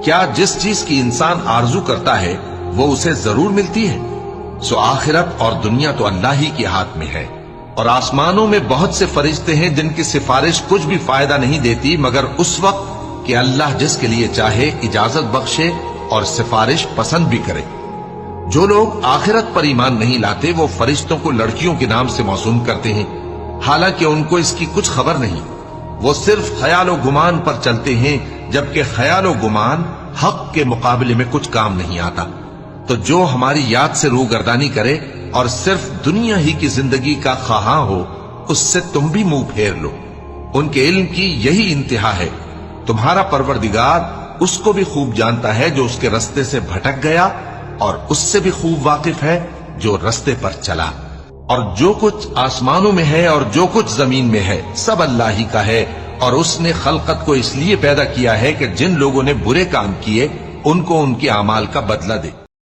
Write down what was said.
کیا جس چیز کی انسان آرزو کرتا ہے وہ اسے ضرور ملتی ہے؟ سو آخرت اور دنیا تو اللہ ہی کے ہاتھ میں ہے، اور آسمانوں میں بہت سے فرشتے ہیں جن کی سفارش کچھ بھی فائدہ نہیں دیتی مگر اس وقت کہ اللہ جس کے لیے چاہے اجازت بخشے اور سفارش پسند بھی کرے۔ جو لوگ آخرت پر ایمان نہیں لاتے وہ فرشتوں کو لڑکیوں کے نام سے موسوم کرتے ہیں، حالانکہ ان کو اس کی کچھ خبر نہیں۔ وہ صرف خیال و گمان پر چلتے ہیں، جبکہ خیال و گمان حق کے مقابلے میں کچھ کام نہیں آتا۔ تو جو ہماری یاد سے روگردانی کرے اور صرف دنیا ہی کی زندگی کا خواہاں ہو، اس سے تم بھی منہ پھیر لو۔ ان کے علم کی یہی انتہا ہے۔ تمہارا پروردگار اس کو بھی خوب جانتا ہے جو اس کے رستے سے بھٹک گیا، اور اس سے بھی خوب واقف ہے جو رستے پر چلا۔ اور جو کچھ آسمانوں میں ہے اور جو کچھ زمین میں ہے سب اللہ ہی کا ہے، اور اس نے خلقت کو اس لیے پیدا کیا ہے کہ جن لوگوں نے برے کام کیے ان کو ان کے اعمال کا بدلہ دے۔